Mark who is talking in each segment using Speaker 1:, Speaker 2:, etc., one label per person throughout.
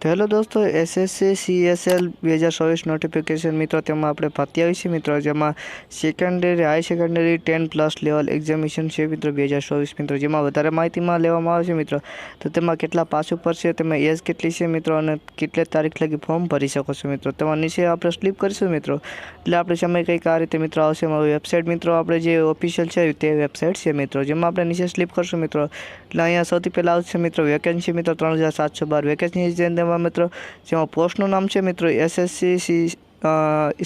Speaker 1: तो हेलो दोस्तों, SSC CSL 2024 notification मित्रों तेमां आपणे भर्ती आवी छे मित्रों, जेमां secondary high secondary 10+ level examination छे मित्रों 2024 मित्रों, जेमां वधारे माहितीमां लेवामां आवशे मित्रों। तो तेमां केटला पास उपर छे, तेमां एज केटली छे मित्रों अने केटली तारीख लगी फॉर्म भरी शको छो मित्रों। तेमां नीचे आपणे स्लीप करीशुं मित्रों એટલે આપણે સમય કંઈક આ રીતે મિત્રો આવશે। મારી વેબસાઇટ મિત્રો આપણે જે ઓફિશિયલ છે તે વેબસાઇટ છે મિત્રો, જેમાં આપણે નીચે સ્લીપ કરશું મિત્રો એટલે અહીંયા સૌથી પહેલાં આવશે મિત્રો વેકેન્સી મિત્રો 3712 વેકેન્સી જેમાં મિત્રો જેમાં પોસ્ટનું નામ છે મિત્રો એસએસસી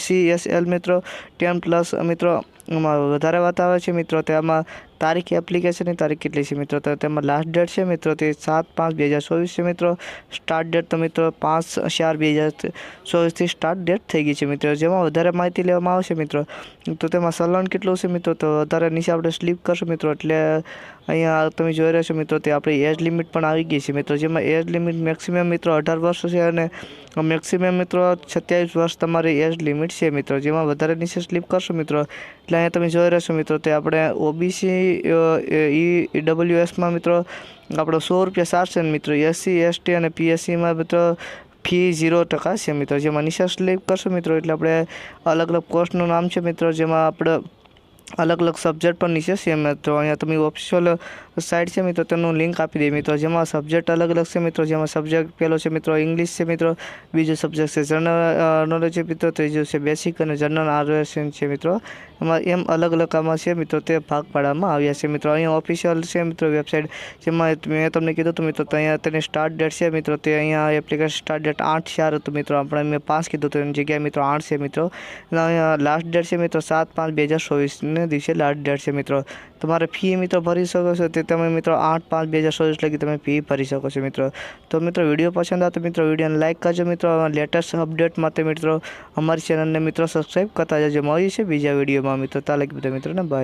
Speaker 1: CSL મિત્રો 10+ મિત્રો વધારે વાત આવે છે મિત્રો। તેમાં તારીખ એપ્લિકેશનની તારીખ કેટલી છે મિત્રો, તો તેમાં લાસ્ટ ડેટ છે મિત્રો તે 7/5/2024 છે મિત્રો। સ્ટાર્ટ ડેટ તો મિત્રો 5/4/2024 સ્ટાર્ટ ડેટ થઈ ગઈ છે મિત્રો। જેમાં વધારે માહિતી લેવામાં આવશે મિત્રો તો તેમાં સલન કેટલું છે મિત્રો, તો વધારે નીચે આપણે સ્લીપ કરશું મિત્રો એટલે અહીંયા તમે જોઈ રહ્યા છો મિત્રો તે આપણી એજ લિમિટ પણ આવી ગઈ છે મિત્રો, જેમાં એજ લિમિટ મેક્સિમમ મિત્રો 18 વર્ષ છે અને મેક્સિમમ મિત્રો 27 વર્ષ તમારી એજ લિમિટ છે મિત્રો। જેમાં વધારે નીચે સ્લીપ કરશું મિત્રો એટલે અહીંયા તમે જોઈ રહ્યા છો મિત્રો તે આપણે ઓબીસી EWS માં મિત્રો આપણો 100 રૂપિયા ચાર્જ છે મિત્રો। SC ST અને PSC માં મિત્રો ફી 0% છે મિત્રો। જેમાં નીચે સ્લીપ કરશું મિત્રો એટલે આપણે અલગ અલગ પોસ્ટનું નામ છે મિત્રો, જેમાં આપણે अलग अलग सब्जेक्ट पर नीचे से मित्रों अँ तब ऑफिशियल साइट से मित्रों तेनु लिंक आपी दी मित्रों, जेमा सब्जेक्ट अलग अलग से मित्रों, जेमा सब्जेक्ट पहलो है मित्रों इंग्लिश से मित्रों, बीजो सब्जेक्ट से जनरल नॉलेज है मित्रों, तीजो से बेसिक और जनरल आर्वेशन है मित्रों। एम अलग अलग आम से मित्रों ते भाग पाड़वामां आव्या छे मित्रों। अँ ऑफिशियल से मित्रों वेबसाइट जेमां मैं तमने कीधुं तो मित्रों तो अँ तेनी स्टार्ट डेट है मित्रों ते अँ एप्लिकेशन स्टार्ट डेट 8/4 हतुं मित्रों, अपने मैं 5 कीधुं तो एनी जग्याए मित्रों 8 है मित्रों। अँ लास्ट डेट है मित्रों 7/5/2024 ने दिवसे लास्ट डेट है मित्रों। તમારે ફી મિત્રો ભરી શકો છો તે તમે મિત્રો 8/5/2024 લગી તમે ફી ભરી શકો છો મિત્રો। તો મિત્રો વિડીયો પસંદ આવે તો મિત્રો વિડીયોને લાઈક કરજો મિત્રો, લેટેસ્ટ અપડેટ માટે મિત્રો અમારી ચેનલને મિત્રો સબસ્ક્રાઈબ કરતા જજો। મળીએ છીએ બીજા વિડીયોમાં મિત્રો, ત્યાં લગી બધા મિત્રોને બાય।